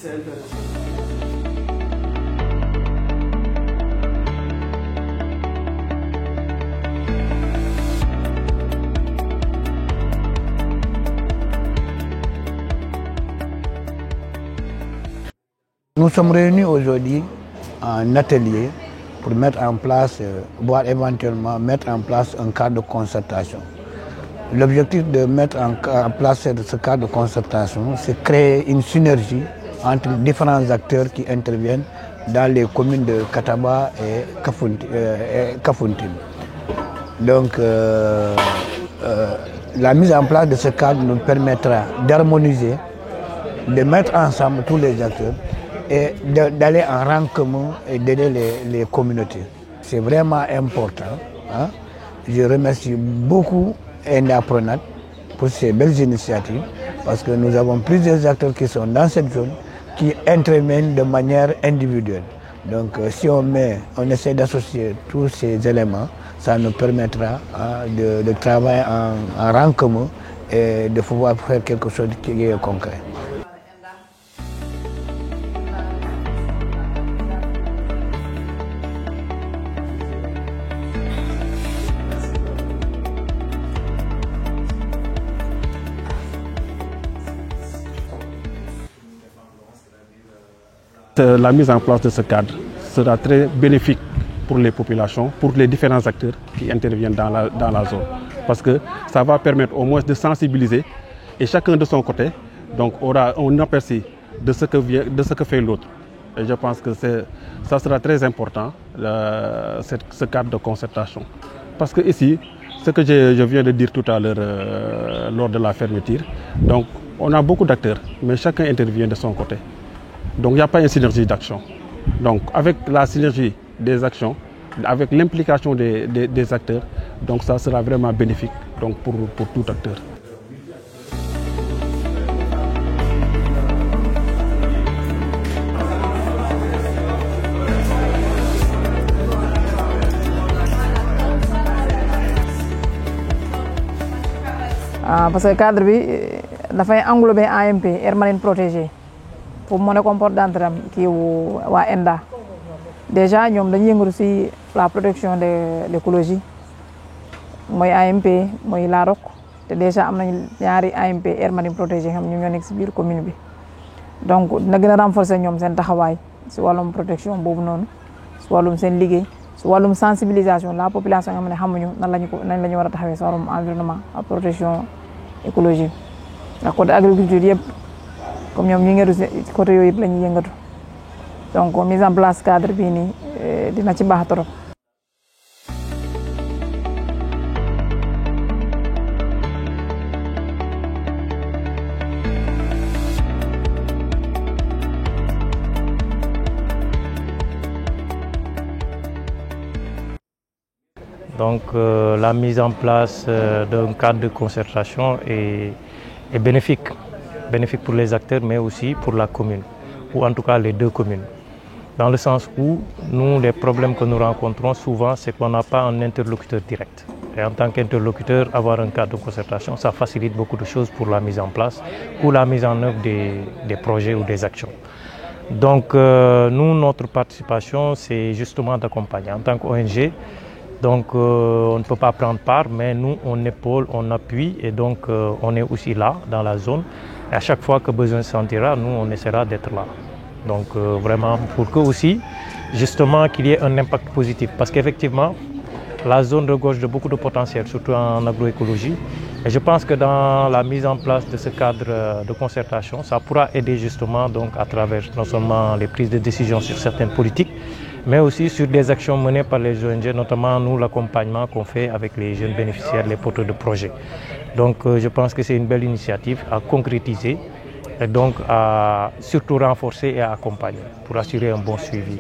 C'est intéressant. Nous sommes réunis aujourd'hui en atelier pour mettre en place, voire éventuellement mettre en place un cadre de concertation. L'objectif de mettre en place ce cadre de concertation, c'est créer une synergie entre différents acteurs qui interviennent dans les communes de Kataba et Kafountine. Donc, la mise en place de ce cadre nous permettra d'harmoniser, de mettre ensemble tous les acteurs et d'aller en rang commun et d'aider les communautés. C'est vraiment important. Hein? Je remercie beaucoup Enda Pronat pour ces belles initiatives parce que nous avons plusieurs acteurs qui sont dans cette zone qui interviennent de manière individuelle. Donc si on essaie d'associer tous ces éléments, ça nous permettra de travailler en rang commun et de pouvoir faire quelque chose qui est concret. La mise en place de ce cadre sera très bénéfique pour les populations, pour les différents acteurs qui interviennent dans la zone. Parce que ça va permettre au moins de sensibiliser et chacun de son côté donc aura un aperçu de ce que fait l'autre. Et je pense que ça sera très important, ce cadre de concertation. Parce que ici, ce que je viens de dire tout à l'heure lors de la fermeture, donc on a beaucoup d'acteurs, mais chacun intervient de son côté. Donc il n'y a pas une synergie d'action. Donc avec la synergie des actions, avec l'implication des acteurs, donc ça sera vraiment bénéfique donc pour tout acteur. Parce que le cadre a englobé AMP, Air Marine Protégée. Pour mon comportement qui est à ENDA. Déjà, nous avons aussi la protection de l'écologie. Moi, AMP, moi, la ROC. Déjà, nous avons AMP, Air Marine Protégée, nous avons expliqué la commune. Donc, nous avons renforcé notre travail sur la protection, sur la sensibilisation de la population, sur l'environnement, la protection écologique. L'agriculture. Comme nous avons côté yooyu la ñuy yëngatu donc mise en place cadre bii nii dina ci baax trop. Donc la mise en place d'un cadre de concertation est bénéfique. Bénéfique pour les acteurs, mais aussi pour la commune, ou en tout cas les deux communes. Dans le sens où nous, les problèmes que nous rencontrons souvent, c'est qu'on n'a pas un interlocuteur direct. Et en tant qu'interlocuteur, avoir un cadre de concertation, ça facilite beaucoup de choses pour la mise en place ou la mise en œuvre des projets ou des actions. Donc nous, notre participation, c'est justement d'accompagner. En tant qu'ONG, donc on ne peut pas prendre part, mais nous, on épaule, on appuie et donc on est aussi là, dans la zone. Et à chaque fois que besoin se sentira, nous, on essaiera d'être là. Donc vraiment, pour que aussi, justement, qu'il y ait un impact positif. Parce qu'effectivement, la zone regorge de beaucoup de potentiel, surtout en agroécologie. Et je pense que dans la mise en place de ce cadre de concertation, ça pourra aider justement donc, à travers non seulement les prises de décision sur certaines politiques, mais aussi sur des actions menées par les ONG, notamment nous, l'accompagnement qu'on fait avec les jeunes bénéficiaires, les porteurs de projets. Donc je pense que c'est une belle initiative à concrétiser et donc à surtout renforcer et à accompagner pour assurer un bon suivi.